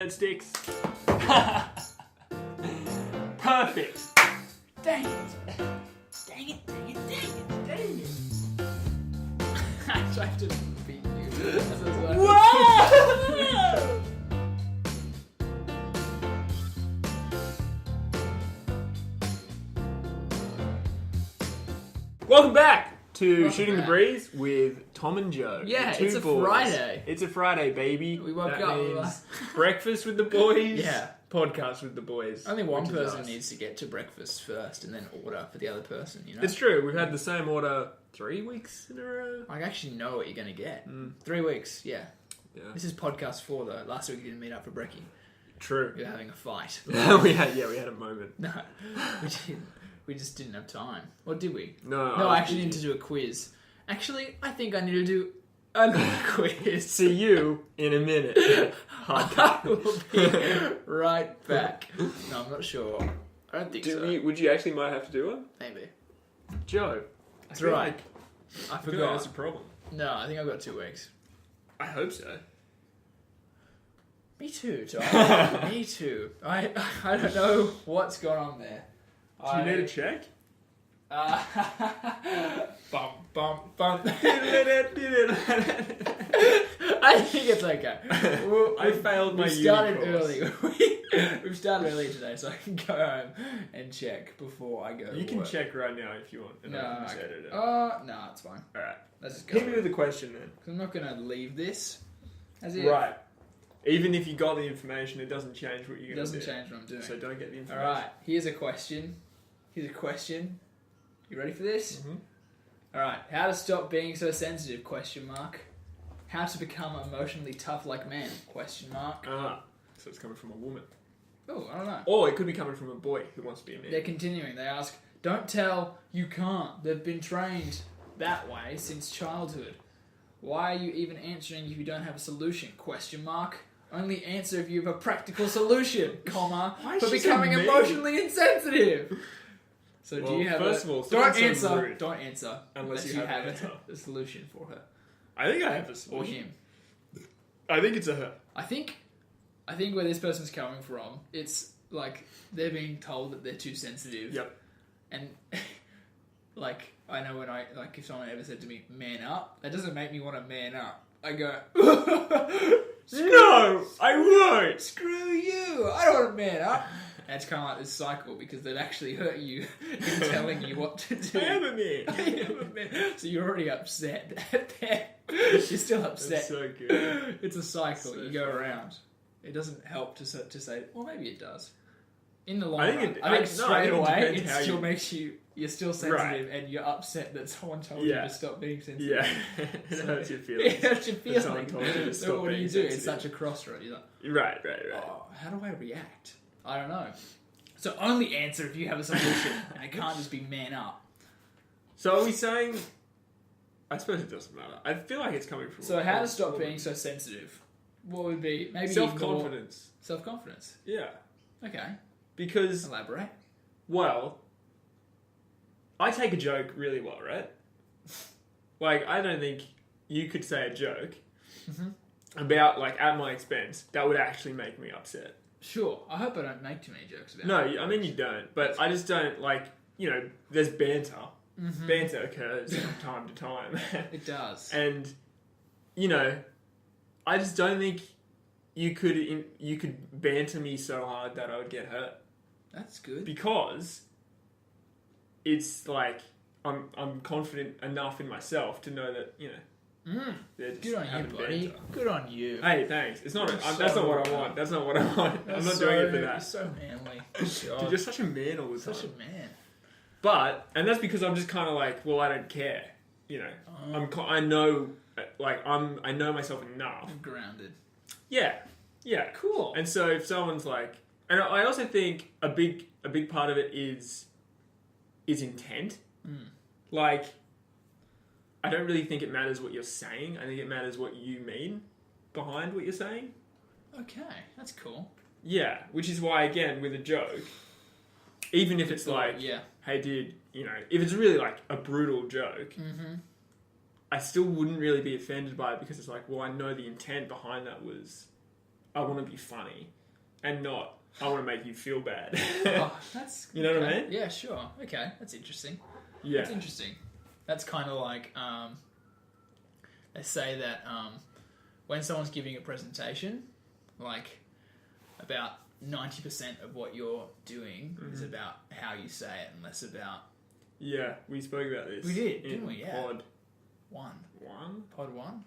It sticks. Perfect. Dang it. Dang it, dang it, dang it, dang it. I tried to beat you. That's Whoa! Welcome back to Shooting the Breeze with Tom and Joe. Yeah, the two it's a boys. Friday. It's a Friday, baby. We woke that up, means breakfast with the boys. Yeah. Podcast with the boys. Only one which is person us. needs to get to breakfast first and then order for the other person, you know? It's true. We've had the same order 3 weeks in a row. I actually know what you're going to get. 3 weeks, yeah. Yeah. This is podcast 4, though. Last week you didn't meet up for brekkie. True. We were having a fight. we had a moment. No, we didn't. We just didn't have time. Or did we? No, I actually need to do a quiz. Actually, I think I need to do another quiz. See you in a minute. I will be right back. No, I'm not sure. I don't think so. Would you actually might have to do one? Maybe. Joe. That's feel right. like- I I feel like that's forgot. a problem. No, I think I've got 2 weeks. I hope so. Me too, Tom. Me too. I don't know what's going on there. Do you need a check? Bum, bum, bum. I I think it's okay. failed my We started uni course. early. We've started early today, so I can go home and check before I go. You to can work. check right now if you want. And No, I can I just can- edit it. no, it's fine. Alright. Let's just go. Hit me with the question then. 'Cause I'm not gonna leave this as if Right. Even if you got the information, it doesn't change what it you're going to do. doesn't change what I'm doing. So don't get the All information. right. Here's a question. You ready for this? Mhm. All right. How to stop being so sensitive? Question mark. How to become emotionally tough like men? Question mark. So it's coming from a woman. Oh, I don't know. Or it could be coming from a boy who wants to be a man. They're continuing. They ask, "Don't tell, you can't. They've been trained that way since childhood. Why are you even answering if you don't have a solution? Question mark. Only answer if you have a practical solution, comma, Why is for she so becoming mean? emotionally insensitive." So Well, do you have first of all, don't someone's so answer. rude. Don't answer Unless you have an answer. a solution for her I think I have a or solution. him. I think it's a her. I think where this person's coming from, it's like they're being told that they're too sensitive. Yep. And like I know when if someone ever said to me, "Man up," that doesn't make me want to man up. I go, No, I won't. "Screw you! I don't want to man up." And it's kind of like this cycle because they'd actually hurt you in telling you what to do. I am a man. I am a man. So you're already upset. You're still upset. That's so good. It's a cycle. So you go funny. around. It doesn't help to say, well, maybe it does. In the long I think run, it- I think I straight think it away, depends it how still you- makes you're still sensitive and you're upset that someone told you Yeah. to stop being sensitive. Yeah. It hurts your feelings. It hurts your That someone feelings. told you to So stop what do being you do? It's sensitive. such a crossroad. You're like, Right. oh, how do I react? I don't know. So only answer if you have a solution, and it can't just be man up. So are we saying... I suppose it doesn't matter. I feel like it's coming from... So how to stop woman. being so sensitive? What would be maybe Self-confidence. Self-confidence. Yeah. Okay, Because, elaborate. well, I take a joke really well, right? Like, I don't think you could say a joke about, like, at my expense, that would actually make me upset. Sure. I hope I don't make too many jokes about No, it. I mean you don't. But I just don't, like, you know, there's banter. Banter occurs from time to time. It does. And, you know, I just don't think you could banter me so hard that I would get hurt. That's good. Because it's like I'm confident enough in myself to know that, you know, they're just Good on you, having buddy. banter. Good on you. Hey, thanks. It's not. You're That's so not what I right. want. That's not what I want. I'm not doing it for You're that. so manly. Dude, you're such a man all the time. Such a man. And that's because I'm just kind of like, well, I don't care. You know, I know, like I know myself enough. I'm grounded. Yeah. Cool. And so if someone's like, and I also think a big part of it is intent. Like, I don't really think it matters what you're saying. I think it matters what you mean behind what you're saying. Okay, that's cool. Yeah, which is why, again, with a joke, even if it's like, yeah. hey, dude, you know, if it's really like a brutal joke, I still wouldn't really be offended by it because it's like, well, I know the intent behind that was I want to be funny, and not I want to make you feel bad. Oh, that's You know what I okay. mean? Yeah, sure. Okay, that's interesting. Yeah. That's interesting. That's kind of like they say that when someone's giving a presentation, like about 90% of what you're doing is about how you say it, and less about Yeah, we spoke about this. We did, in didn't we? Yeah. Pod one. 1? Pod 1.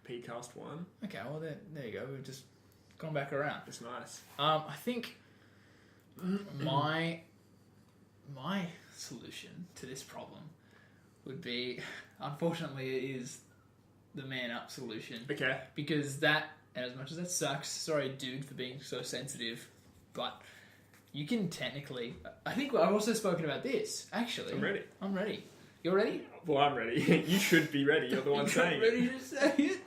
PCast 1. Okay, well there you go. We've just gone back around. It's nice. I think my solution to this problem would be, unfortunately, it is the man up solution. Okay. Because that, and as much as that sucks, sorry, dude, for being so sensitive, but you can technically. I think I've also spoken about this. Actually, I'm ready. You're ready? Well, I'm ready. You should be ready. You're the one saying ready it. to say it?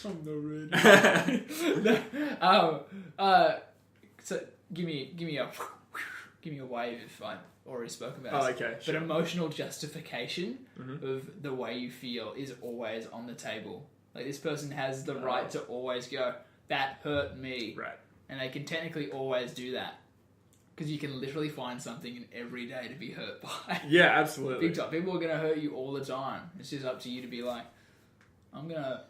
I'm not ready. So give me a wave if I've already spoken about Oh, it. okay. But Sure. emotional justification Mhm. of the way you feel is always on the table. Like, this person has the right to always go, that hurt me. Right. And they can technically always do that. Because you can literally find something in every day to be hurt by. Yeah, absolutely. Big time. People are going to hurt you all the time. It's just up to you to be like, I'm going to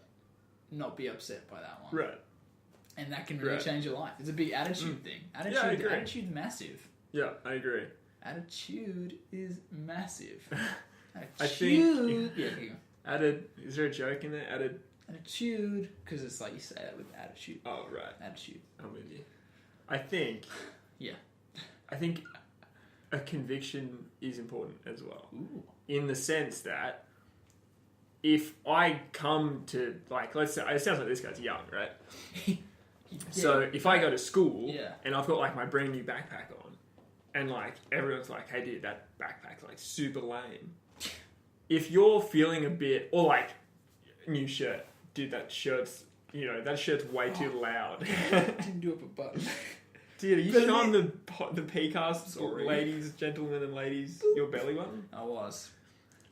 not be upset by that one. Right. And that can really change your life. It's a big attitude thing. I agree. Attitude's massive. Yeah, I agree. Attitude is massive. I think- Attitude. Yeah, here you go. Is there a joke in there? Attitude. Because it's like you say that with attitude. Oh, right. Attitude. I'm with you. I think a conviction is important as well. Ooh. In the sense that if I come to, like, let's say, it sounds like this guy's young, right? So if I go to school and I've got, like, my brand new backpack on, and, like, everyone's like, hey, dude, that backpack's, like, super lame. If you're feeling a bit, or, like, new shirt, dude, that shirt's way too loud. Didn't do it for button. Dude, are you showing the PCast ladies, gentlemen and ladies, your belly button? I was.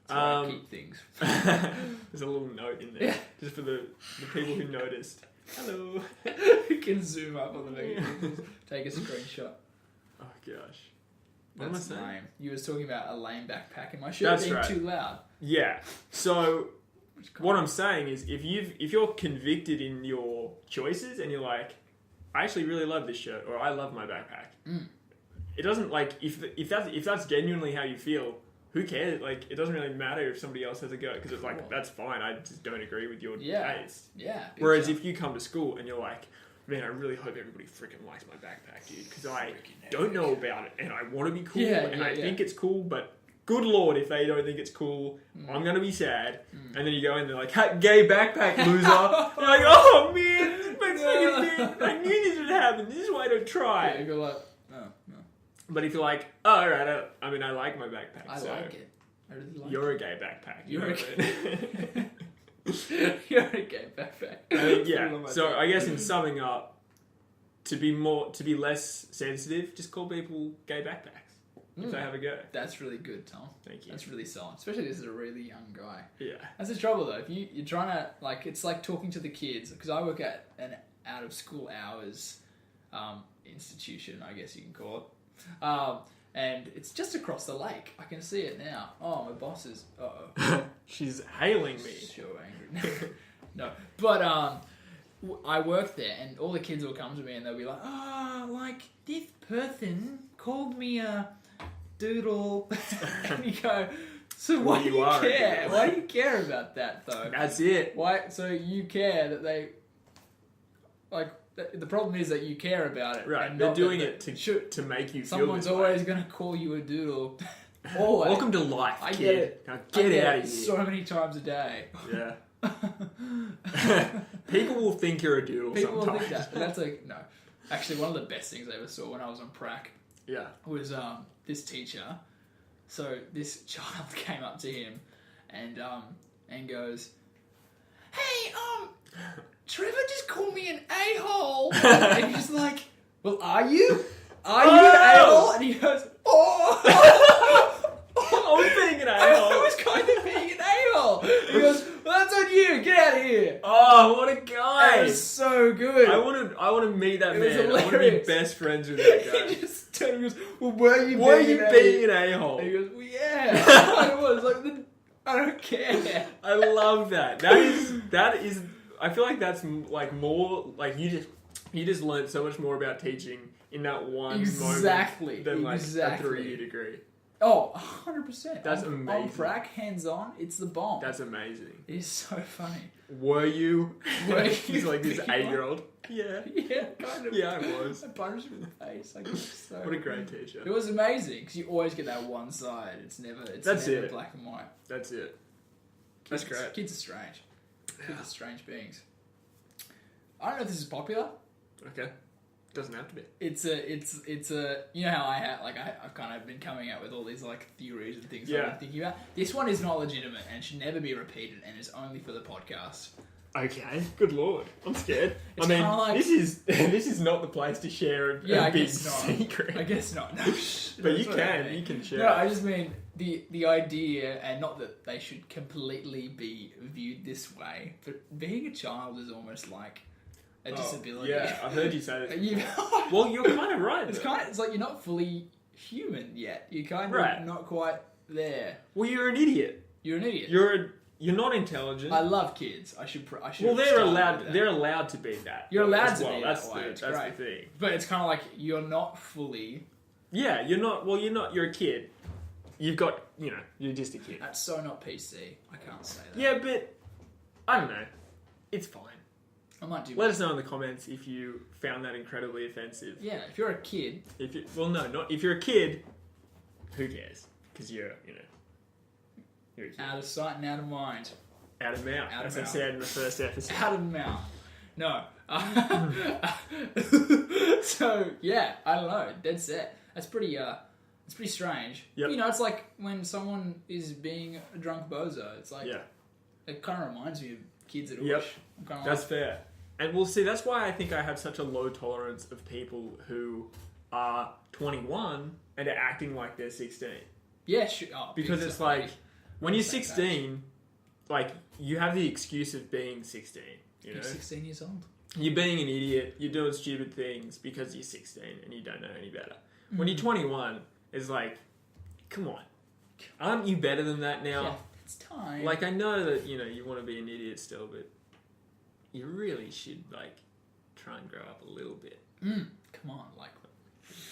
That's where I keep things. There's a little note in there, just for the people who noticed. Hello. You can zoom up on the video. Take a screenshot. Oh gosh. What am I saying? Lame. You was talking about a lame backpack and my shirt being too loud. Yeah. So what I'm saying is, if you're convicted in your choices and you're like, I actually really love this shirt, or I love my backpack. It doesn't, like, if that's genuinely how you feel, who cares? Like, it doesn't really matter if somebody else has a go, because it's like, that's fine. I just don't agree with your taste. Yeah. Whereas if you come to school and you're like, man, I really hope everybody freaking likes my backpack, dude, because I don't know about it and I want to be cool and I think it's cool, but good lord, if they don't think it's cool, I'm going to be sad. And then you go in, they're like, gay backpack, loser. You're like, oh man, my freaking man, I knew this would happen. This is why I don't try. Yeah, you go like, no. But if you're like, oh, alright, I mean, I like my backpack. I like it. I really like You're a gay backpack. You're a gay backpack. Yeah. So I guess in summing up, to be less sensitive, just call people gay backpacks if they have a go. That's really good, Tom. Thank you. That's really solid. Especially this is a really young guy. Yeah. That's the trouble though. If you're trying to, like, it's like talking to the kids, because I work at an out of school hours institution, I guess you can call it. And it's just across the lake. I can see it now. Oh, my boss is... Uh-oh. She's hailing me. So angry. No. But I work there, and all the kids will come to me, and they'll be like, like, this person called me a doodle. And you go, so why do you care? Why do you care about that, though? That's it. Why? So you care that they... Like... The problem is that you care about it. Right, and they're not doing that it to make you feel someone's this always way. going to call you a doodle. Always. Welcome to life, I kid. get it. Now get out of here. So many times a day. Yeah. People will think you're a doodle People sometimes. will think that. But that's like, no. Actually, one of the best things I ever saw when I was on prac was this teacher. So this child came up to him and goes, hey, Trevor just called me an a-hole. And he's like, well, are you? Are you an a-hole? And he goes, I was being an I a-hole. was kind of being an a-hole. He goes, That's on you. Get out of here. Oh, what a That guy! was so good. I want to meet that It was man. I want to be hilarious. best friends with that guy. He just turned and goes, well, were you Were being you an being an a-hole? a-hole? And he goes, well, yeah. I was like, I don't care. I love that. That is. I feel like that's like more like you just learned so much more about teaching in that one Exactly. moment than like a Exactly. 3-year degree. Oh, 100%. That's on amazing. track, hands on, it's the bomb. That's amazing. It's so funny. Were you? Were He's you like this being 8-year-old. Yeah. Yeah, kind of. Yeah, I was. I punched him in the face. Like, so What a great teacher. It was amazing because you always get that one side. It's never That's never it. black and white. That's it. That's great. Kids are strange. Kids Yeah. are strange beings. I don't know if this is popular. Okay. Doesn't have to be. It's a you know how I've kind of been coming out with all these like theories and things that Yeah. I'm thinking about. This one is not legitimate and should never be repeated and is only for the podcast. Okay. Good lord. I'm scared. It's I mean, kinda like- this is not the place to share a I big guess not. secret. I guess not. No, But you that's what I can. mean. You can share. No, I just mean the idea, and not that they should completely be viewed this way, but being a child is almost like a disability. Yeah, I heard you say that. You- Well, you're kind of right. it's though. it's like you're not fully human yet. You're kind of Right. not quite there. Well, you're an idiot. You're an idiot. You're not intelligent. I love kids. I should. Well, they're allowed to be that. You're allowed as to well. be That's that way. the It's that's great. the thing. But it's kind of like you're not fully. Yeah, you're not. Well, you're not. You're a kid. You've got. You're just a kid. That's so not PC. I can't say that. Yeah, but I don't know. It's fine. I might do. Let us know in the comments if you found that incredibly offensive. Yeah, if you're a kid, If you, well, no, not if you're a kid. Who cares? Because you're a kid. out of sight and out of mind. Out of mouth, Out of as I mouth. said in the first episode. Out of mouth. No. So yeah, I don't know. Dead set. That's pretty. It's pretty strange. Yep. It's like when someone is being a drunk bozo. It's like Yeah, it kind of reminds me of kids at Yep. Ush. I'm kind of that's fair. And we'll see. That's why I think I have such a low tolerance of people who are 21 and are acting like they're 16. yeah, oh, Because big it's time. like when you're Same 16, like you have the excuse of being 16. You know, You're 16 years old. you're being an idiot. You're doing stupid things because you're 16 and you don't know any better. When you're 21, it's like, come on, aren't you better than that now? Yeah, it's time. Like I know that you want to be an idiot still, but you really should like try and grow up a little bit. Come on, like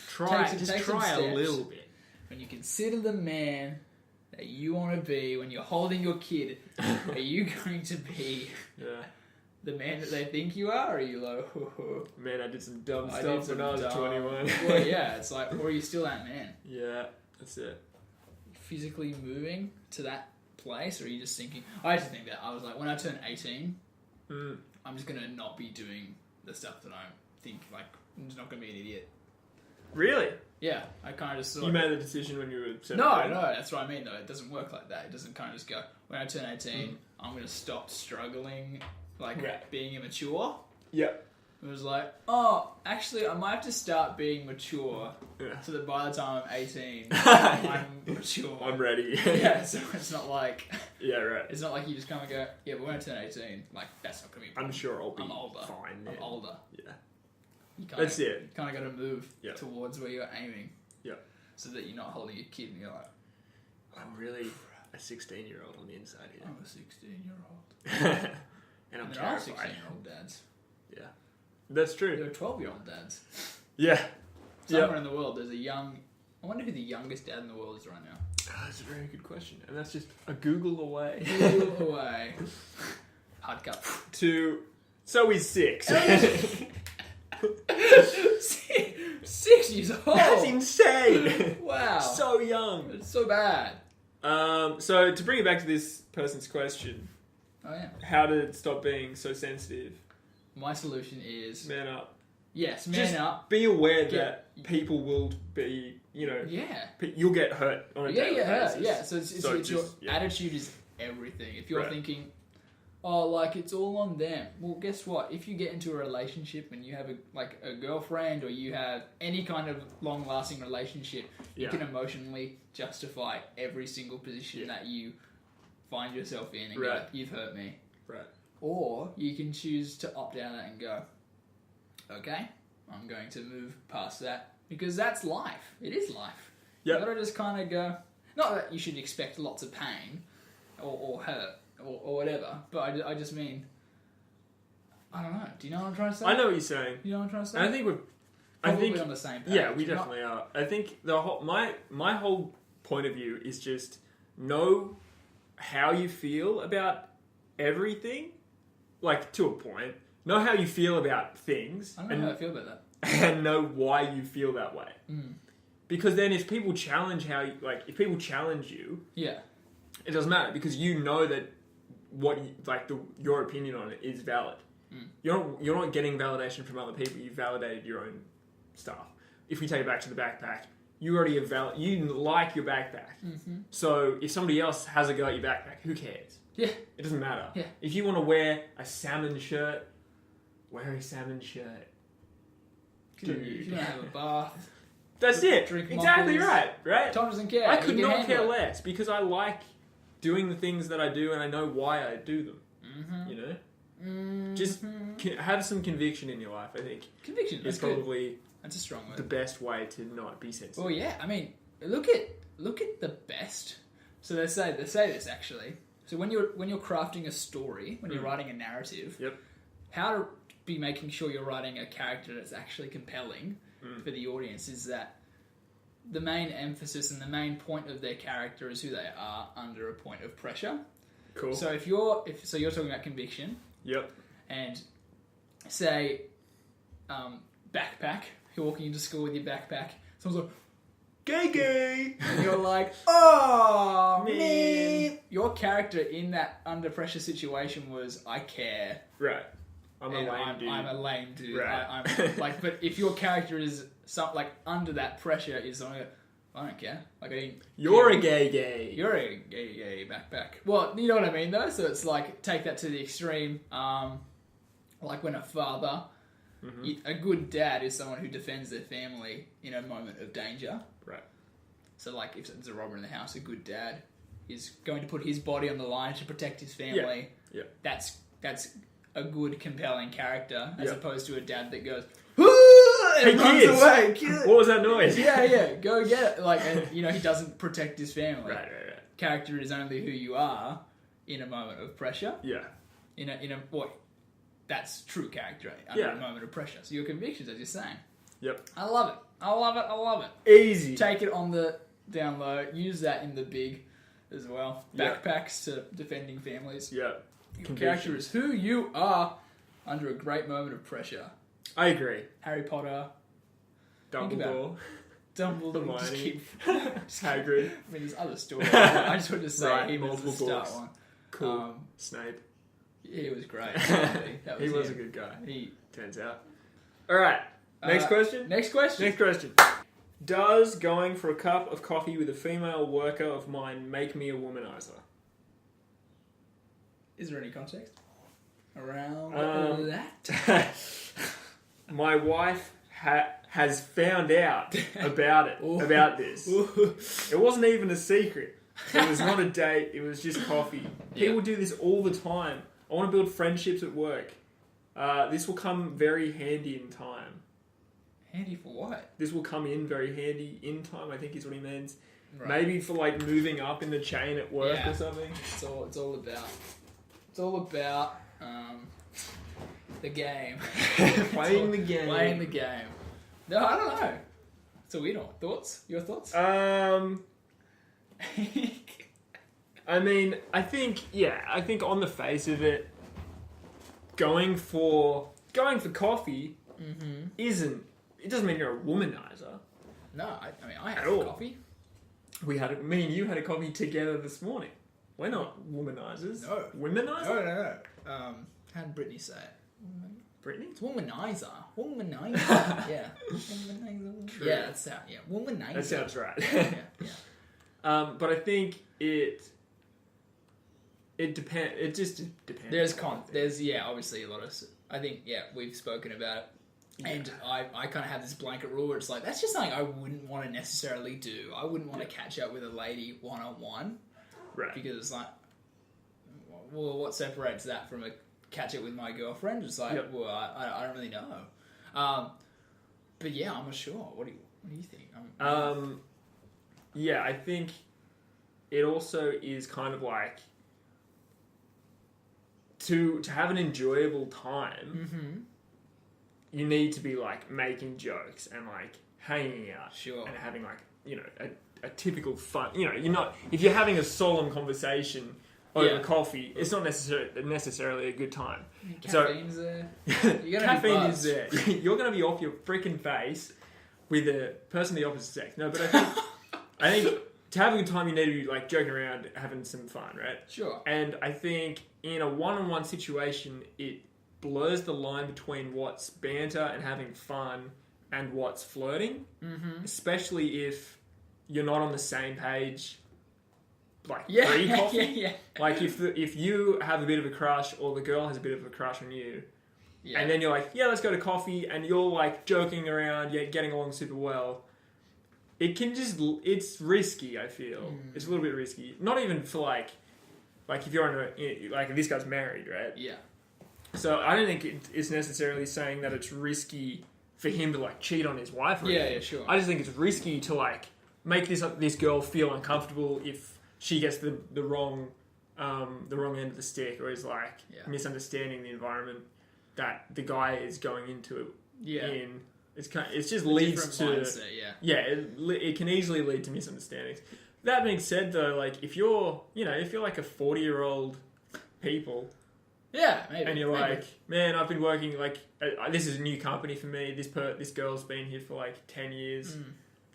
Try Take just some try a steps. little bit. when you consider the man that you want to be when you're holding your kid, are you going to be Yeah. the man that they think you are? Or are you like, oh, Man, I did some dumb I stuff did some when I was dumb- 21. Well, yeah, it's like, or are you still that man? Yeah, that's it. Physically moving to that place, or are you just thinking? I used to think that. I was like, when I turn 18, Mm. I'm just going to not be doing the stuff that I think, like, I'm just not going to be an idiot. Really? Yeah, I kind of just sort You of... made the decision when you were 17? No, that's what I mean, though. It doesn't work like that. It doesn't kind of just go, when I turn 18, I'm going to stop struggling, like, Right. being immature. Yep. It was like, oh, actually, I might have to start being mature Yeah. so that by the time I'm 18, I'm mature. I'm ready. Yeah, so it's not like... Yeah, right. It's not like you just come and go, yeah, but when I turn 18, like, that's not going to be a I'm problem. sure I'll be I'm older. fine then. I'm older. Yeah. You That's it. You kind of got to move Yep. towards where you're aiming. Yep. So that you're not holding a kid and you're like, I'm really a 16-year-old on the inside here. I'm a 16-year-old. And I'm There are terrified. 16-year-old dads. Yeah. That's There true. are 12-year-old dads. Yeah. Somewhere Yep. in the world, there's a young... I wonder who the youngest dad in the world is right now. That's a very good question. And that's just a Google away. Google away. Hard cut. So he's 6. 6 years old. That's insane. Wow. So young. It's so bad. So to bring it back to this person's question, Oh yeah. how to stop being so sensitive? My solution is Man up. yes, man Just up. be aware Get- that people will be, Yeah. you'll get hurt on a Yeah, daily yeah, basis. yeah. So it's So your just- yeah. attitude is everything. If you're Right. thinking, oh, like it's all on them. Well, guess what? If you get into a relationship and you have a girlfriend or you have any kind of long-lasting relationship, you Yeah. can emotionally justify every single position Yeah. that you find yourself in and Right. go, you've hurt me. Right. Or you can choose to opt out of that and go, okay, I'm going to move past that because that's life. It is life. Yep. You gotta just kind of go, not that you should expect lots of pain or hurt or whatever, but I just mean, I don't know. Do you know what I'm trying to say? I know what you're saying. You know what I'm trying to say? And I think we're Probably on the same page. Yeah, we Not- definitely are. I think the whole my whole point of view is just know how you feel about everything, like to a point. Know how you feel about things, I don't know how I feel about that. and know why you feel that way. Mm. Because then, if people challenge if people challenge you, Yeah. it doesn't matter because you know that your opinion on it is valid. Mm. You're not getting validation from other people. You validated your own stuff. If we take it back to the backpack, you already have you like your backpack. Mm-hmm. So if somebody else has a go at your backpack, who cares? Yeah. It doesn't matter. Yeah. If you want to wear a salmon shirt, wear a salmon shirt. If you want to have a bath, That's it. Drink Exactly mockers. right. Tom doesn't care. I He could can not handle care it. less because I like doing the things that I do and I know why I do them. Mm-hmm. You know? Mm-hmm. Just have some conviction in your life, I think. Conviction. Is That's good. probably That's a strong word. the best way to not be sensitive. Well, yeah. I mean, look at the best. So they say this actually. So when you're crafting a story, when you're writing a narrative, Yep. how to be making sure you're writing a character that's actually compelling for the audience is that the main emphasis and the main point of their character is who they are under a point of pressure. Cool. So if you're talking about conviction Yep. and say backpack, you're walking into school with your backpack, someone's like, gay, and you're like, oh, man. Your character in that under pressure situation was, I care. Right. I'm a And lame dude. I'm a lame dude. Right. I'm like, but if your character is under that pressure is something that, I don't care. Like I didn't. You're care. a gay. You're a gay backpack. Well, you know what I mean though. So it's like take that to the extreme. Like when a father, a good dad is someone who defends their family in a moment of danger. Right. So like if there's a robber in the house, a good dad is going to put his body on the line to protect his family. Yeah. That's a good, compelling character as Yeah. opposed to a dad that goes, Hey and runs kids! away. Kid. What was that noise? Yeah, go get it. Like, and he doesn't protect his family. Right. Character is only who you are in a moment of pressure. Yeah. In a what? That's true character under Yeah. a moment of pressure. So your convictions, as you're saying. Yep. I love it. Easy. Take it on the down low. Use that in the big as well. Yeah. Backpacks to defending families. Yeah. Your character is who you are under a great moment of pressure. I agree. Harry Potter, Think Dumbledore. Dumbledore. Just Hermione. keep. Hagrid. I mean, there's other stories. I just wanted to say Right, he was the multiple start books. one. Cool. Snape. He was great. That He was a him. good guy. He, Turns out. All right. Next question. Next question. Next question. Does going for a cup of coffee with a female worker of mine make me a womanizer? Is there any context around that? My wife has found out about it, Ooh. about this. It wasn't even a secret. It was not a date. It was just coffee. People do this all the time. I want to build friendships at work. This will come very handy in time. Handy for what? This will come in very handy in time, I think is what he means. Right. Maybe for like moving up in the chain at work Yeah. or something. It's all about. It's all about the game. Playing the game. Playing the game. No, I don't know. It's a weird one. Thoughts? Your thoughts? I mean, I think on the face of it, going for coffee it doesn't mean you're a womanizer. No, I mean I At had all. coffee. Me and you had a coffee together this morning. We're not womanizers. No. Womanizer? No. How did Brittany say it? Brittany? It's womanizer. Womanizer. Yeah. Womanizer. True. Yeah, that's how. Yeah, womanizer. That sounds right. Yeah. But I think it depends. It just depends. There's obviously a lot of. I think we've spoken about it. Yeah. And I kind of have this blanket rule where it's like, that's just something I wouldn't want to necessarily do. I wouldn't want to catch up with a lady one-on-one. Right. Because it's like, well, what separates that from a catch it with my girlfriend? It's like, Yep. well, I don't really know. But yeah, I'm not sure. What do you think? Yeah, I think it also is kind of like to have an enjoyable time. Mm-hmm. You need to be like making jokes and like hanging out, Sure. and having like a typical fun. You're not if you're having a solemn conversation over coffee. It's not necessarily a good time. Caffeine's there. You're gonna Caffeine be is there. You're going to be off your freaking face with a person of the opposite sex. No, but I think to have a good time, you need to be like joking around, having some fun, right? Sure. And I think in a one-on-one situation, it blurs the line between what's banter and having fun and what's flirting, especially if you're not on the same page. Like pre-coffee, yeah. Like if you have a bit of a crush or the girl has a bit of a crush on you, and then you're like, yeah, let's go to coffee, and you're like joking around, getting along super well. It's risky. I feel it's a little bit risky. Not even for like if you're like this guy's married, right? Yeah. So I don't think it's necessarily saying that it's risky for him to like cheat on his wife. Or anything. Yeah, sure. I just think it's risky to like make this girl feel uncomfortable if she gets the wrong end of the stick, or is like misunderstanding the environment that the guy is going into. In it's just leads to mindset, it can easily lead to misunderstandings. That being said, though, like if you're like a 40-year-old people. Yeah, maybe. And you're like, man, I've been working like this is a new company for me. This girl's been here for like 10 years.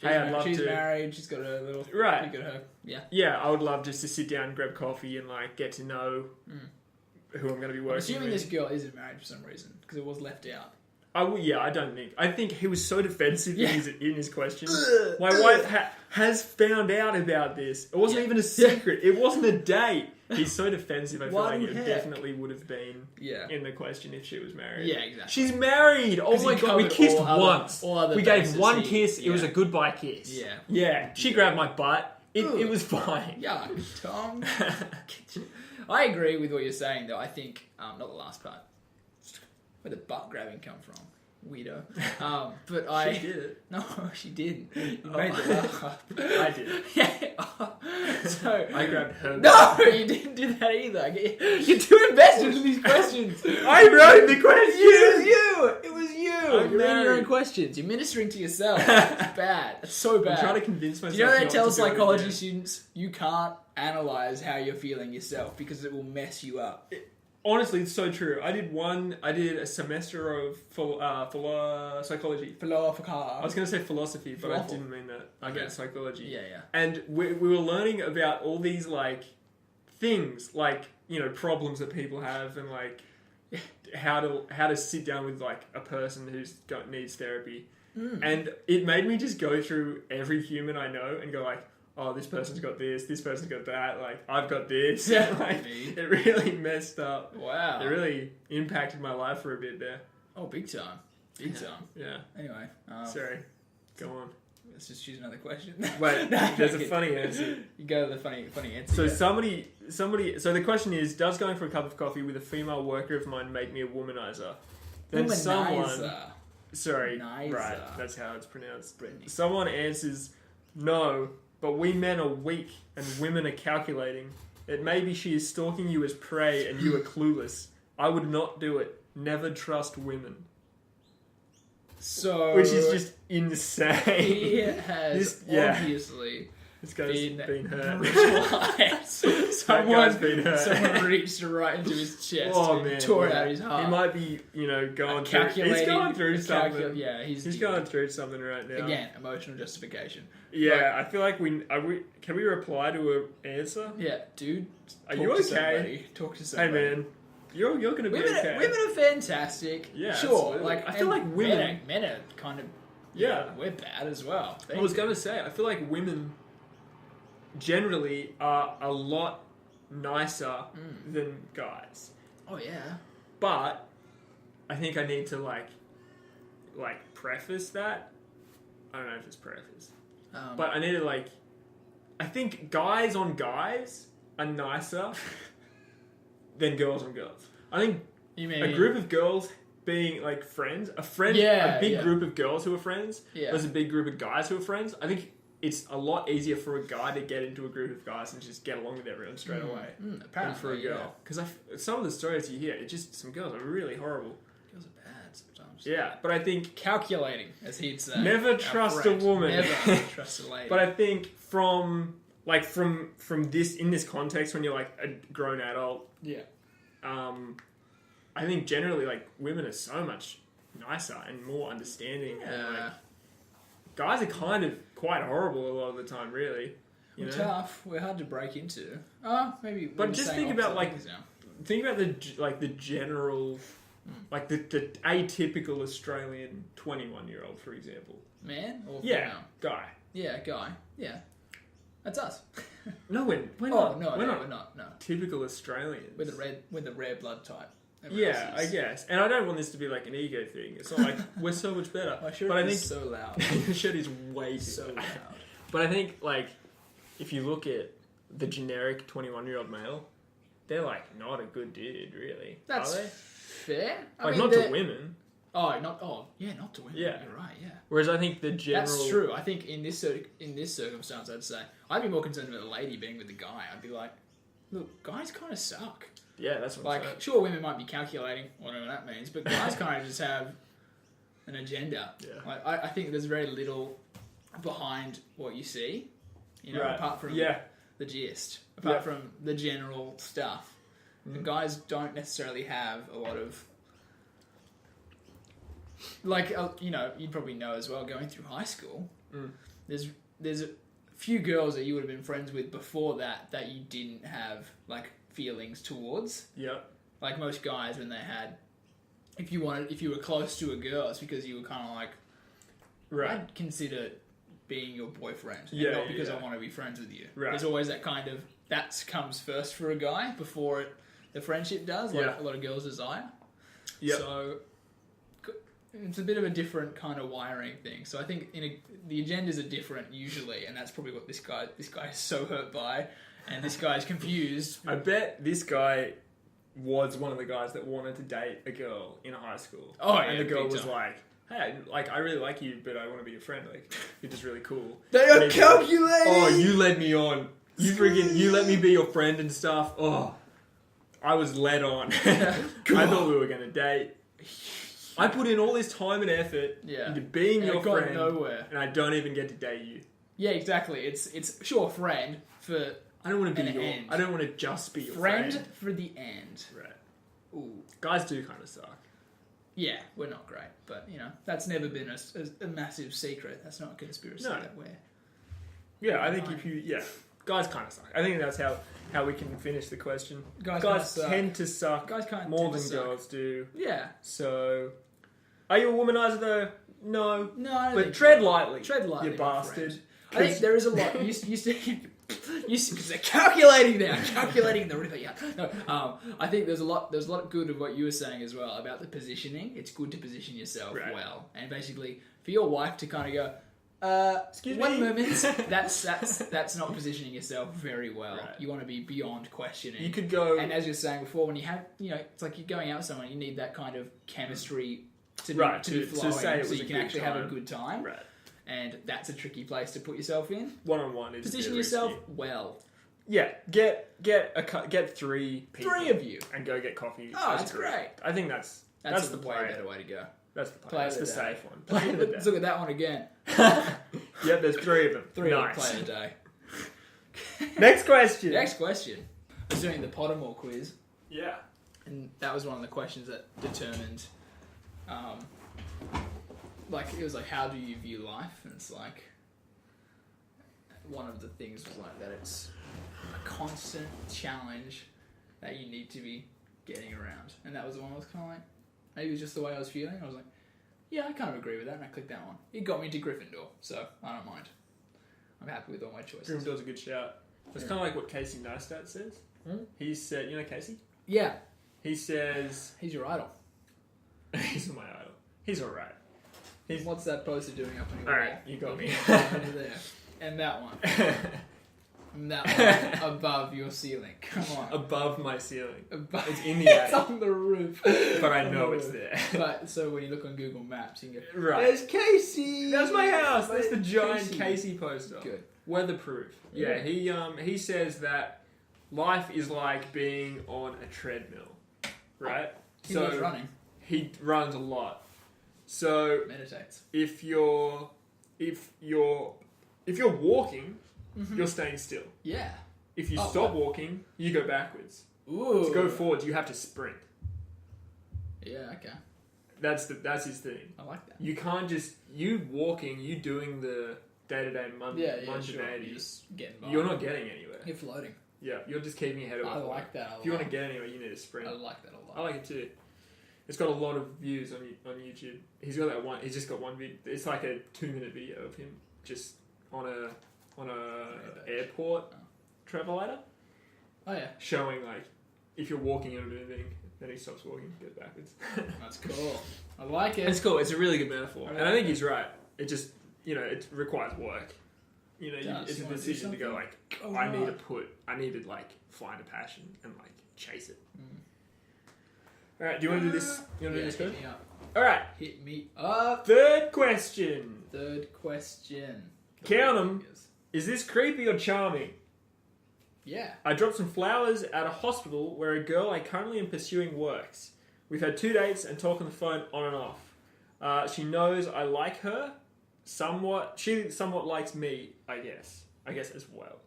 She's married. She's got a little right. You got her. Yeah. Yeah, I would love just to sit down, grab coffee, and like get to know who I'm going to be working. I'm assuming with. this girl isn't married for some reason because it was left out. I think he was so defensive in his question. My wife has found out about this. It wasn't even a secret. It wasn't a date. He's so defensive. I feel like it definitely would have been in the question if she was married. Yeah, exactly. She's married. Oh my god, we kissed once. We gave one kiss. It was a goodbye kiss. Yeah. Yeah. She grabbed my butt. It was fine. Yeah, Tom. I agree with what you're saying, though. I think not the last part. Where the butt grabbing come from? Weirdo. But She did it. No, she didn't. You made the laugh. I did. Yeah. So I grabbed her. No, you didn't do that either. You're too invested in these questions. I wrote the question. It was you. I'm You're reading your married. own questions. You're ministering to yourself. It's bad. It's so bad. I'm trying to convince myself. You know they not tell to do it psychology again. students you can't analyze how you're feeling yourself because it will mess you up. Honestly, it's so true. I did a semester of psychology. I was going to say philosophy, but I didn't mean that. I meant psychology. Yeah. And we were learning about all these like things, like problems that people have, and like how to sit down with like a person needs therapy. And it made me just go through every human I know and go like, oh, this person's got this person's got that, like, I've got this. Yeah. Like, it really messed up. Wow. It really impacted my life for a bit there. Oh, big time. Big time. Yeah. Anyway. Sorry. Go on. Let's just choose another question. Wait, there's a funny answer. You go to the funny answer. So somebody, so the question is, does going for a cup of coffee with a female worker of mine make me a womanizer? Then someone... Sorry, Nizer. right, that's how it's pronounced. Brittany. Someone answers, no, but we men are weak and women are calculating. It may be she is stalking you as prey and you are clueless. I would not do it. Never trust women. So... Which is just insane. He has obviously... This guy's been hurt. brutalized. That guy's been hurt. Someone reached right into his chest Oh, and man. tore Yeah. out his heart. He might be, going through... Calculating... He's going through something. Yeah, He's going through something right now. Again, emotional justification. Yeah, I feel like can we reply to an answer? Yeah, dude. Are talk you to okay? somebody. Talk to Hey somebody. man, you're gonna be okay. Women are fantastic. Yeah, sure. absolutely. Like I feel like women- men are kind of we're bad as well. I was gonna say, I feel like women generally are a lot nicer than guys. Oh yeah. But I think I need to like preface that. I don't know if it's preface. But I need to I think guys on guys are nicer than girls on girls. I think You mean a group of girls being like friends, a big group of girls who are friends, there's a big group of guys who are friends. I think it's a lot easier for a guy to get into a group of guys and just get along with everyone straight away than for a girl. Because some of the stories you hear, some girls are really horrible. Girls are bad sometimes. Yeah, but I think calculating, as he'd say. Never trust a woman. Never trust a lady. But I think from this in this context, when you're like a grown adult, I think generally like women are so much nicer and more understanding. Yeah. And, like, guys are kind of quite horrible a lot of the time, really. We're tough. We're hard to break into. Maybe. But just think about the general, like the atypical Australian 21-year-old, for example. Man or yeah, female? guy. Yeah, guy. Yeah, that's us. No, we're not. not. We're not. No, typical Australians. We're the rare blood type. Yeah, I guess. And I don't want this to be like an ego thing. It's not like we're so much better. My shirt is so loud. Your shirt is way too so loud. But I think, like, if you look at the generic 21-year-old male, they're like not a good dude, really. That's are they? fair. Like, not to women. Not to women. Yeah. You're right. Yeah. Whereas I think the general. That's true. I think in this circumstance, I'd say I'd be more concerned with a lady being with the guy. I'd be like, look, guys kind of suck. Yeah, that's what I'm saying. Sure, women might be calculating, whatever that means, but guys kind of just have an agenda. Yeah. I think there's very little behind what you see, apart from the gist, apart from the general stuff. The guys don't necessarily have a lot of, you'd probably know as well, going through high school, there's a few girls that you would have been friends with before that you didn't have, like, feelings towards. Yeah. Like most guys, when they had, if you were close to a girl, it's because you were kind of like, I'd consider being your boyfriend, not because I want to be friends with you. Right. There's always that kind of, that comes first for a guy before the friendship does, like a lot of girls desire. Yeah. So it's a bit of a different kind of wiring thing. So I think the agendas are different usually, and that's probably what this guy is so hurt by. And this guy's confused. I bet this guy was one of the guys that wanted to date a girl in high school. And the girl was like, hey, I really like you, but I want to be your friend. Like, you're just really cool. They are calculating! Oh, you led me on. You let me be your friend and stuff. Oh, I was led on. I thought we were going to date. I put in all this time and effort into being your friend. Nowhere. And I don't even get to date you. Yeah, exactly. It's sure friend for... I don't want to be I don't want to just be your friend. Friend for the end. Right. Ooh. Guys do kind of suck. Yeah, we're not great, but that's never been a massive secret. That's not a conspiracy that we're. Yeah, I think guys kind of suck. I think that's how we can finish the question. Guys tend to suck. Guys kind more than girls do. Yeah. So, are you a womanizer though? No. No, I don't but think tread lightly. Tread lightly, you bastard. I think there is a lot. You see, because they're calculating now, calculating the river. Yeah. No, I think there's a lot good of what you were saying as well about the positioning. It's good to position yourself well, and basically for your wife to kind of go, excuse one me. moment. That's not positioning yourself very well. Right. You want to be beyond questioning. You could go, and as you were saying before, when you have, it's like you're going out with someone, you need that kind of chemistry to be flowing, so you can actually have a good time. Right. And that's a tricky place to put yourself in. One-on-one is position yourself well. Yeah, get 3 people. 3 of you. And go get coffee. Oh, that's great. I think that's the way play. better way to go. That's the play. That's the safe one. Let's look at that one again. Yeah, there's 3 of them. 3 nice. play of the day. Next question. Next question. I was doing the Pottermore quiz. Yeah. And that was one of the questions that determined... it was like, how do you view life? And it's like, one of the things was like that it's a constant challenge that you need to be getting around. And that was the one I was kind of like, maybe it was just the way I was feeling. I was like, yeah, I kind of agree with that. And I clicked that one. It got me to Gryffindor, so I don't mind. I'm happy with all my choices. Gryffindor's a good shout. It's kind of like what Casey Neistat says. He said, you know Casey? Yeah. He says... He's your idol. He's my idol. He's alright. What's that poster doing up on your wall? Alright, you got me. Over there. And that one. That one above your ceiling. Come on. Above my ceiling. Above. It's in the It's air. on the roof. But I know it's there. But so when you look on Google Maps, you can go, Right. there's Casey. That's my house. That's the There's giant Casey poster. Good. Weatherproof. Yeah, he says that life is like being on a treadmill, right? He loves running. He runs a lot. So Meditates. if you're walking, you're staying still. Yeah. If you stop walking, you go backwards. Ooh. To go forward, you have to sprint. Yeah. Okay. That's his thing. I like that. You can't just you walking, you doing the day-to-day Sure. You're You're just getting by. You're not getting anywhere. You're floating. Yeah, you're just keeping ahead of it. I like that a lot. If you want to get anywhere, you need to sprint. I like that a lot. I like it too. It's got a lot of views on YouTube. He's got that one. He's just got one video. It's like a 2-minute video of him just on a airport travelator, Oh yeah. showing like if you're walking and moving, then he stops walking, goes backwards. That's cool. I like it. It's cool. It's a really good metaphor, I and I think he's right. It just it requires work. Does. It's You a wanna do decision to go something? like Go I need hard. to like find a passion and like chase it. All right, do you want to do this? You want to do this hit first? me up. All right. Hit me up. Third question. Third question. Count 'em. Is this creepy or charming? Yeah. I dropped some flowers at a hospital where a girl I currently am pursuing works. We've had 2 dates and talk on the phone on and off. She knows I like her somewhat. She somewhat likes me, I guess. I guess as well.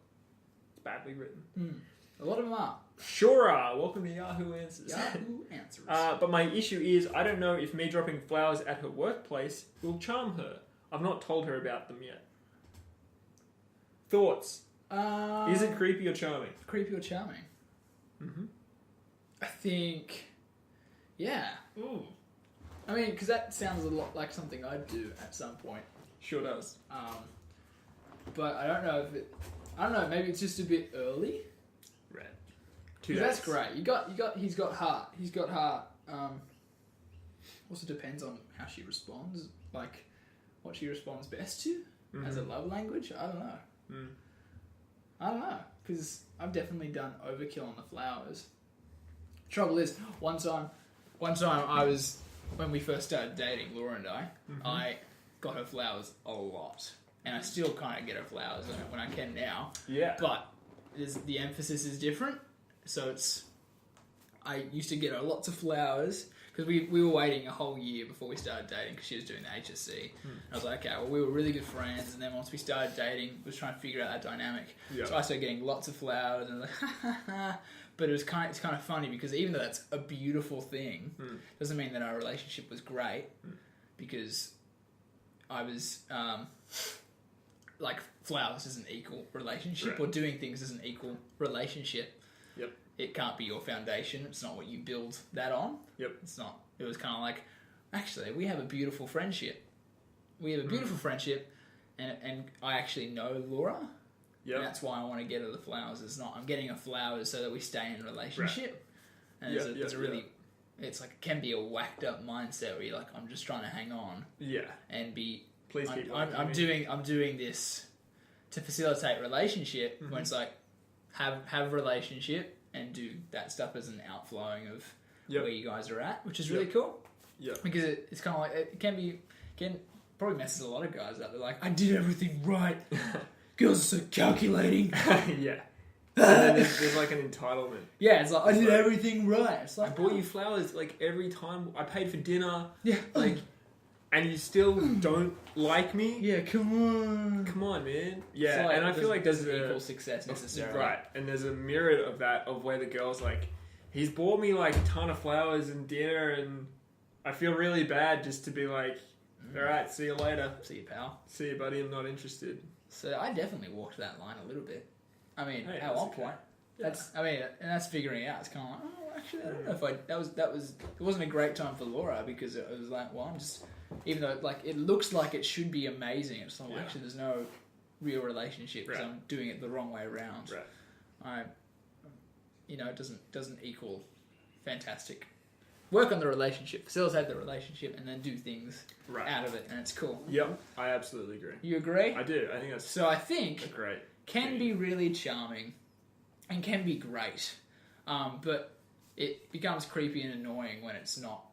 It's badly written. A lot of them are. Sure are. Welcome to Yahoo Answers. Yahoo Answers. But my issue is I don't know if me dropping flowers at her workplace will charm her. I've not told her about them yet. Thoughts? Is it creepy or charming? creepy or charming? Mm-hmm. I think, yeah. Ooh. I mean, because that sounds a lot like something I'd do at some point. Sure does. But I don't know if it. I don't know. Maybe it's just a bit early. Right. 2 days. That's great. You got. He's got heart. He's got heart. Also depends on how she responds. Like, what she responds best to as a love language. I don't know. I don't know, because I've definitely done overkill on the flowers. Trouble is, one time I was, when we first started dating, Laura and I got her flowers a lot. And I still kind of get her flowers when I can now. Yeah. But the emphasis is different. So I used to get her lots of flowers, because we were waiting a whole year before we started dating, because she was doing the HSC. And I was like, okay, well, we were really good friends, and then once we started dating, we was trying to figure out that dynamic. Yeah. So I started getting lots of flowers, and I was like, ha ha ha. But it's kind of funny, because even though that's a beautiful thing, doesn't mean that our relationship was great, because I was, like, flowers isn't equal relationship, or doing things isn't equal relationship. Yep. It can't be your foundation. It's not what you build that on. Yep. It's not. It was kind of like, actually, we have a beautiful friendship. We have a beautiful friendship, and I actually know Laura. Yep. And that's why I want to get her the flowers. It's not, I'm getting her flowers so that we stay in a relationship. Right. And it's a really, it's like, it can be a whacked up mindset where you're like, I'm just trying to hang on. Yeah. And be, Please keep I'm doing this to facilitate relationship, when it's like, have a relationship and do that stuff as an outflowing of where you guys are at, which is really cool. Yeah. Because it's kind of like, it can probably messes a lot of guys up. They're like, I did everything right. Girls are so calculating. Yeah. And then there's like an entitlement. Yeah, it's like, I did everything right. It's like, I bought you flowers like every time. I paid for dinner. Yeah. Like, and you still don't like me? Yeah, come on, man. Yeah, so like, and I feel like there's equal success necessarily. Right, and there's a mirror of that, of where the girl's like, he's bought me like a ton of flowers and dinner, and I feel really bad just to be like, alright, see you later. See you, pal. See you, buddy, I'm not interested. So I definitely walked that line a little bit. I mean, hey, at one point. Yeah. That's figuring it out. It's kind of like, oh, actually, I don't know if it wasn't a great time for Laura, because it was like, well, I'm just, even though like it looks like it should be amazing, it's not actually there's no real relationship, because I'm doing it the wrong way around. Right. It doesn't equal fantastic. Work on the relationship, facilitate the relationship, and then do things out of it, and it's cool. Yep, I absolutely agree. You agree? I do. I think that's so. I think great. can be really charming and can be great, but it becomes creepy and annoying when it's not.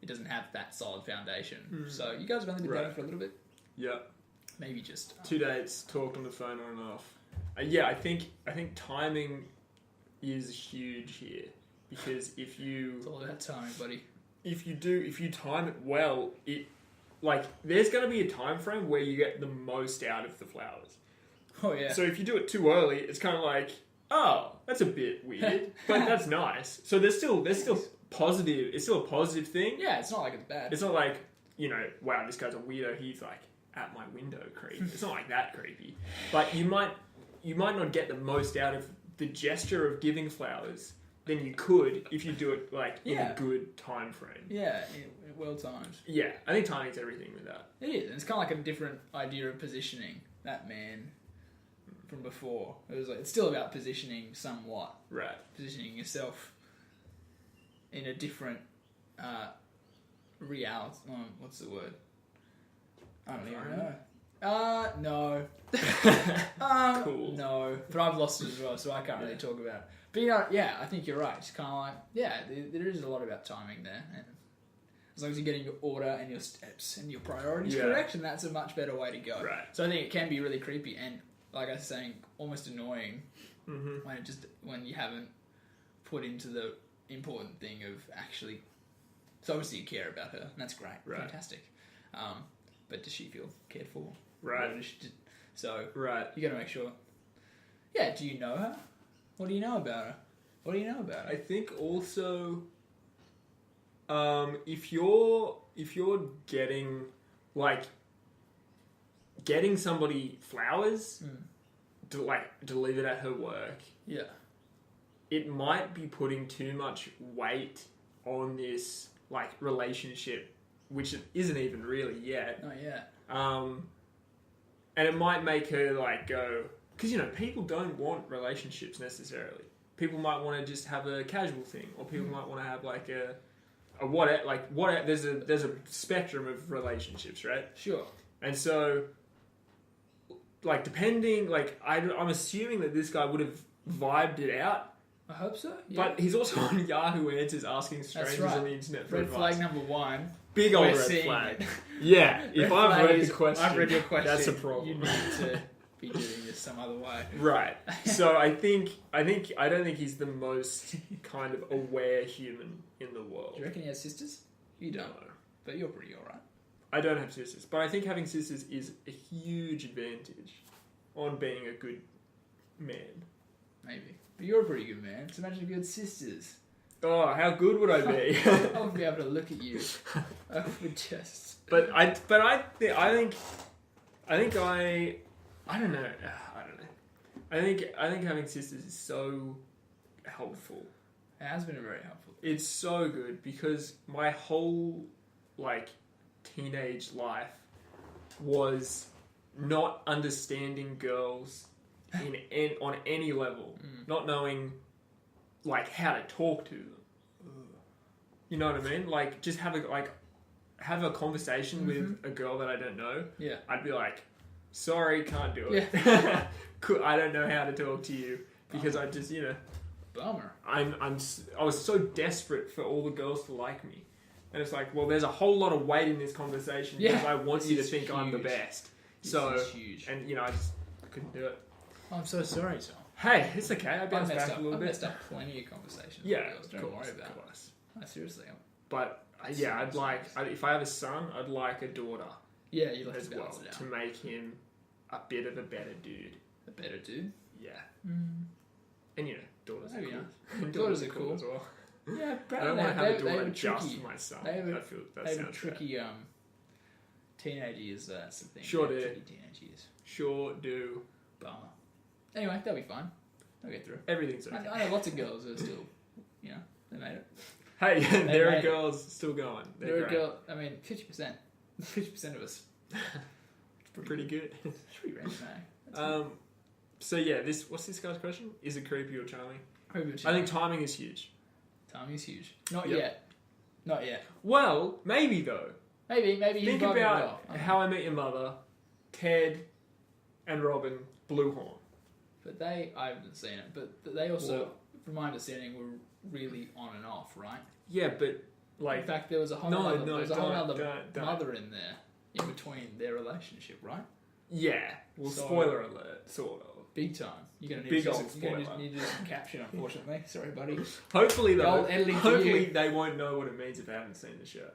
It doesn't have that solid foundation. So you guys have only been dating for a little bit. Yeah. Maybe just 2 dates, talked on the phone on and off. Yeah, I think timing is huge here, because if you it's all about timing, buddy. if you time it well, there's going to be a time frame where you get the most out of the flowers. Oh yeah. So if you do it too early, it's kind of like, oh, that's a bit weird, but that's nice. So there's still positive. It's still a positive thing. Yeah, it's not like it's bad. It's not like, wow, this guy's a weirdo. He's like at my window creepy. It's not like that creepy. But you might not get the most out of the gesture of giving flowers than you could if you do it in a good time frame. Yeah, well timed. Yeah, I think timing's everything with that. It is. And it's kind of like a different idea of positioning that man from before. It was like it's still about positioning somewhat. Right. Positioning yourself in a different reality. What's the word? I don't even know. No. Cool. No. But I've lost it as well, so I can't really talk about it. But I think you're right. It's kind of like, there is a lot about timing there. And as long as you're getting your order and your steps and your priorities correct, and that's a much better way to go. Right. So I think it can be really creepy and, like I was saying, almost annoying when you haven't put into the important thing of actually. So obviously you care about her, and that's great, fantastic. But does she feel cared for? Right. So right. You got to make sure. Yeah. Do you know her? What do you know about her? What do you know about her? I think also, if you're getting somebody flowers, delivered at her work. Yeah. It might be putting too much weight on this relationship, which it isn't even really yet. Not yet. And it might make her go, because people don't want relationships necessarily. People might want to just have a casual thing, or people might want to have there's a spectrum of relationships, right? Sure. And so, depending, I'm assuming that this guy would have vibed it out. I hope so. Yeah. But he's also on Yahoo Answers asking strangers on the internet for red advice. flag number 1. Big old red flag. Yeah, if I've read the question, I've read your question. That's a problem. You need to be doing this some other way. Right. So I don't think he's the most kind of aware human in the world. Do you reckon he has sisters? You don't. No. But you're pretty alright. I don't have sisters, but I think having sisters is a huge advantage on being a good man. Maybe. But you're a pretty good man. So imagine if you had sisters. Oh, how good would I be? I would be able to look at you. I would just. I don't know. I think having sisters is so helpful. It has been very helpful. It's so good because my whole teenage life was not understanding girls on any level, not knowing how to talk to them. You know what I mean? Just have a conversation with a girl that I don't know. Yeah. I'd be like, sorry, can't do it. Yeah. I don't know how to talk to you because I just, Bummer. I was so desperate for all the girls to like me. And it's well, there's a whole lot of weight in this conversation because I want you to think huge. I'm the best. This so, is huge. And, I just couldn't do it. Oh, I'm so sorry, Tom. Hey, it's okay. I bounced back a little bit. I messed up plenty of conversations. Yeah, with girls. Don't worry about it. No, seriously. But, if I have a son, I'd like a daughter. Yeah, you'd like as to balance well it out. to make him a bit of a better dude. A better dude? Yeah. Mm. And, daughters are cool. And daughters are cool as well. Yeah, I don't want to have a daughter just just for my son. They have a sounds tricky teenage years. That's the thing. Sure do. Tricky teenage years. Sure do. Bummer. Anyway, they'll be fine. They'll get through. Everything's okay. I know lots of girls who are still, they made it. Hey, there are girls still going. There are girls. 50%. 50% of us. It's pretty good. It's pretty random, So yeah, what's this guy's question? Is it creepy or charming? Creepy or I charming. think timing is huge. Timing is huge. Not yet. Not yet. Well, maybe though. Maybe. Think about How I Met Your Mother, Ted, and Robin Blue Horn. But I haven't seen it, but they also, from my understanding, were really on and off, right? Yeah, but like In fact, there was a whole No, other, no, there was a don't, whole other don't. mother in there in between their relationship, right? yeah, well, So- spoiler alert, sort of. Big time. You're gonna need Big to, old you're gonna spoiler. need to do some caption, unfortunately. Sorry, buddy. Hopefully, The though, old editing for hopefully you. they won't know what it means if they haven't seen the show.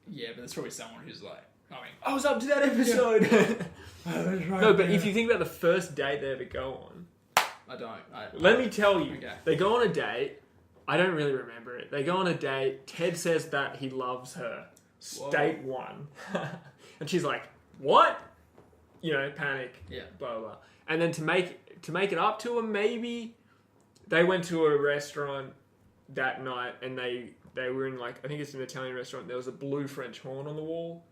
Yeah, but there's probably someone who's like, I mean, I was up to that episode. No, but if you think about the first date they ever go on, I don't. let me tell you, Okay. they go on a date. I don't really remember it. They go on a date. Ted says that he loves her. Date one, and she's like, "What?" You know, panic. Yeah. Blah blah. Blah. And then to make it up to him, maybe they went to a restaurant that night, and they were in like, I think it's an Italian restaurant. There was a blue French horn on the wall,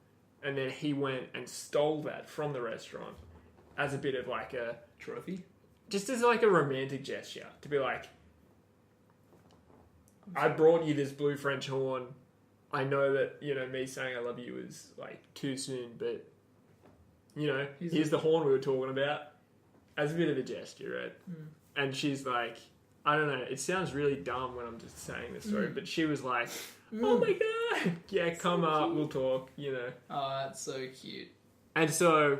and then he went and stole that from the restaurant as a bit of like a Trophy? just as like a romantic gesture to be like, I brought you this blue French horn. I know that, you know, me saying I love you is like too soon, but you know, here's the horn we were talking about as a bit of a gesture, right? And she's like, I don't know, it sounds really dumb when I'm just saying this story, but she was like, oh my god, yeah, come up, we'll talk, you know. Oh, that's so cute. And so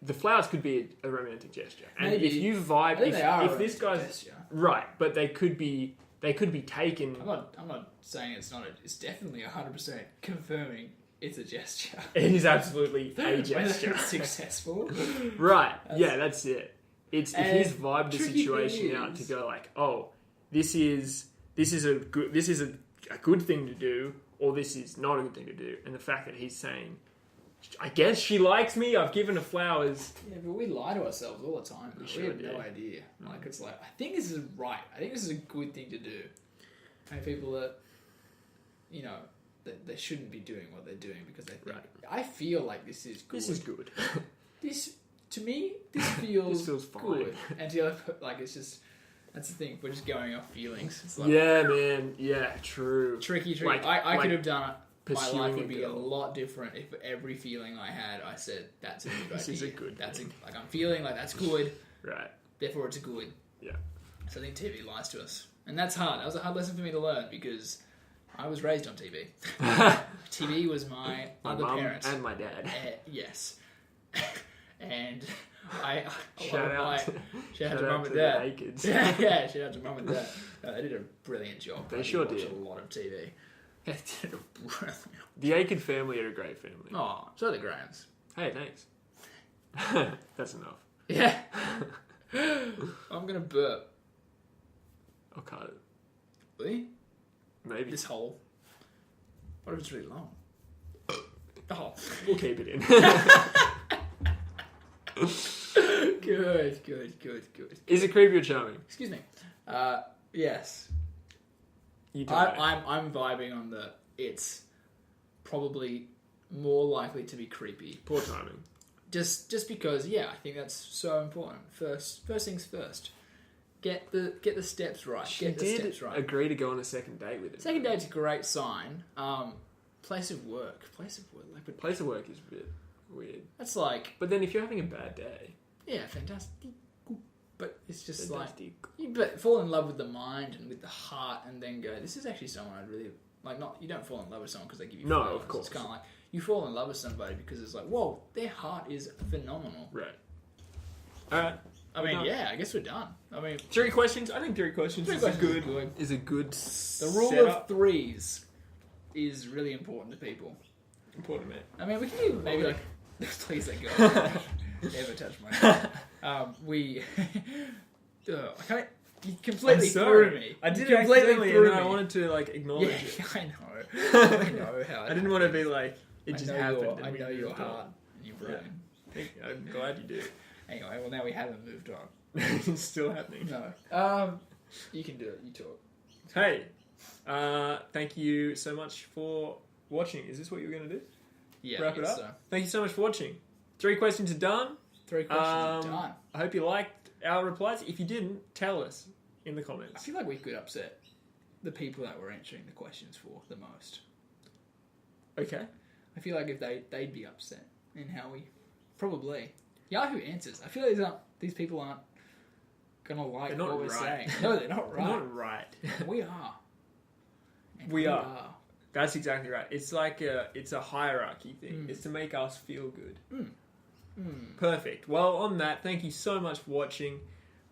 the flowers could be a romantic gesture. And Maybe. if you vibe, I think they are if a this romantic guy's gesture. right, but they could be taken. I'm not saying it's not. It's definitely 100% confirming it's a gesture. It is absolutely a Whether gesture. it's successful. Right. Yeah, that's it. It's if And he's vibed the tricky situation thing out to is- go like, oh, this is a good thing to do, or this is not a good thing to do. And the fact that he's saying, I guess she likes me, I've given her flowers. Yeah, but we lie to ourselves all the time. We sure have do. no idea. Like, it's like, I think this is right. I think this is a good thing to do. And people that, you know, that they shouldn't be doing what they're doing because they think, Right. I feel like this is good. This is good. This, to me, this feels, This feels fine. good. And to the other, like, it's just, that's the thing. We're just going off feelings. It's like, Yeah, man. Yeah, true. tricky. Like- I like could have done it. My pursuing life a would be a girl. lot different if every feeling I had, I said, that's a good idea. This is a good That's thing. like, I'm feeling like that's good, Right. therefore it's good. Yeah. So I think TV lies to us. And that's hard. That was a hard lesson for me to learn because I was raised on TV. TV was my other mum parents. and my dad. Yes. And I Shout out to shout out to mum and the dad. Nakeds. Yeah, shout out to mum and dad. They did a brilliant job. They I sure watched did. a lot of TV. They did a brilliant. The Aiken family are a great family. Oh, so are the Grahams. Hey, thanks. That's enough. Yeah. I'm gonna burp. I'll cut it. Really? Maybe. This hole. What if it's really long? Oh. We'll keep it in. Good. Is it creepy or charming? Excuse me. Yes. You tell me. I'm vibing on the. It's probably more likely to be creepy. Poor timing. Just because, yeah, I think that's so important. First things first. Get the steps right. She Get the did steps right. agree to go on a second date with him. Second date's a great sign. Place of work, like, but Place of work is a bit weird. that's like, But then if you're having a bad day, yeah, fantastic. But it's just fantastic. like you fall in love with the mind and with the heart, and then go, this is actually someone I'd really like. Not you don't fall in love with someone because they give you No, flowers. of course. It's kind of like you fall in love with somebody because it's like, whoa, their heart is phenomenal. Right. Alright. I mean, done. yeah, I guess we're done. I mean, 3 questions. I think 3 questions Three is questions a is good. good. Is a good. the rule setup. of threes is really important to people. Important, man. I mean, we can do maybe like, please let go. Never touch my head. We, I can't. You completely I'm sorry. threw me. I did You it completely accidentally, threw and then me. I wanted to like acknowledge it. Yeah, I know. I know how. I didn't want to be like it just happened. I and we know your moved on. heart and your brain. I'm glad you did. Anyway, well now we haven't moved on. It's still happening. No. You can do it. You talk. Hey, thank you so much for watching. Is this what you were going to do? Yeah. Wrap I it guess up? So. Thank you so much for watching. 3 questions are done. 3 questions are done. I hope you liked our replies. If you didn't, tell us in the I comments. feel like we could upset the people that we're answering the questions for the most. Okay. I feel like if they'd be upset in how we probably. Yahoo Answers. I feel like these people aren't gonna like They're not what we're right. saying. No, they're not right. Not right. We are. And We are. That's exactly right. It's like it's a hierarchy thing. It's to make us feel good. Perfect. Well, on that, thank you so much for watching.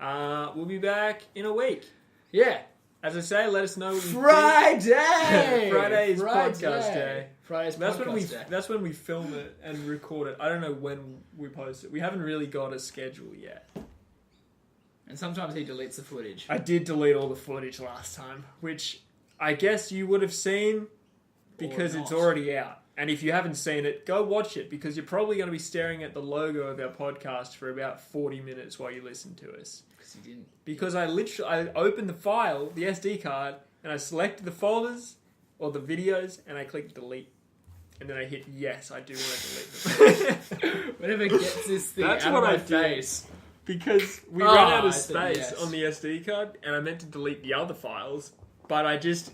We'll be back in a week. Yeah. As I say, let us know what you think. Friday! Friday is podcast day. Friday's podcast day. That's when we film it and record it. I don't know when we post it. We haven't really got a schedule yet. And sometimes he deletes the footage. I did delete all the footage last time, which I guess you would have seen because it's already out. And if you haven't seen it, go watch it because you're probably going to be staring at the logo of our podcast for about 40 minutes while you listen to us. Because I opened the file, the SD card, and I selected the folders or the videos, and I clicked delete. And then I hit yes, I do want to delete them. Whenever gets this thing That's out what of my I face. Because we ran out of I said space yes. on the SD card, and I meant to delete the other files, but I just,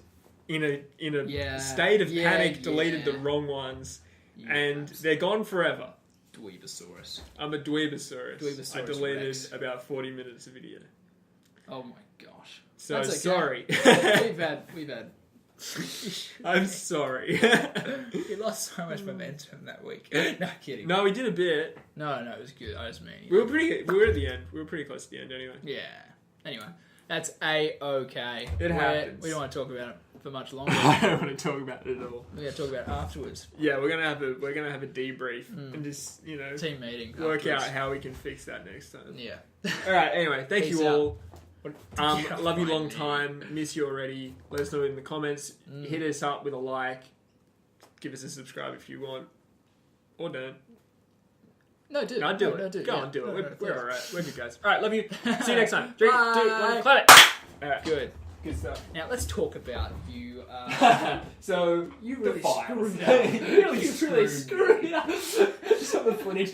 in a state of panic, deleted the wrong ones, and they're gone forever. Dweebosaurus. I'm a dweebosaurus. Dweebosaurus I deleted Rex. about 40 minutes of video. Oh my gosh. So That's okay. sorry. we've had. I'm sorry. We lost so much momentum that week. No kidding. No, we did a bit. No, it was good. I just mean. We were at the end. We were pretty close to the end anyway. Yeah. Anyway, that's A-okay. It happens. We don't want to talk about it for much longer. I don't want to talk about it at all. We're going to talk about it afterwards. Yeah, we're gonna have a debrief and just Team meeting. work afterwards. out how we can fix that next time. Yeah. All right. Anyway, thank Peace you out. all. Yeah, Love you fine, long man. time. Miss you already. Let us know in the comments. Hit us up with a like. Give us a subscribe if you want, or don't. No, do it. No, do No, it. do it. Go Yeah. on, do it. No, We're please. all right. We're good guys. All right. Love you. See you next time. 3, 2, 1. Bye. Clap it. All right. Good. Good stuff. Now let's talk about you. So You really files. screwed up. You really You really screwed screwed up. Just on the footage.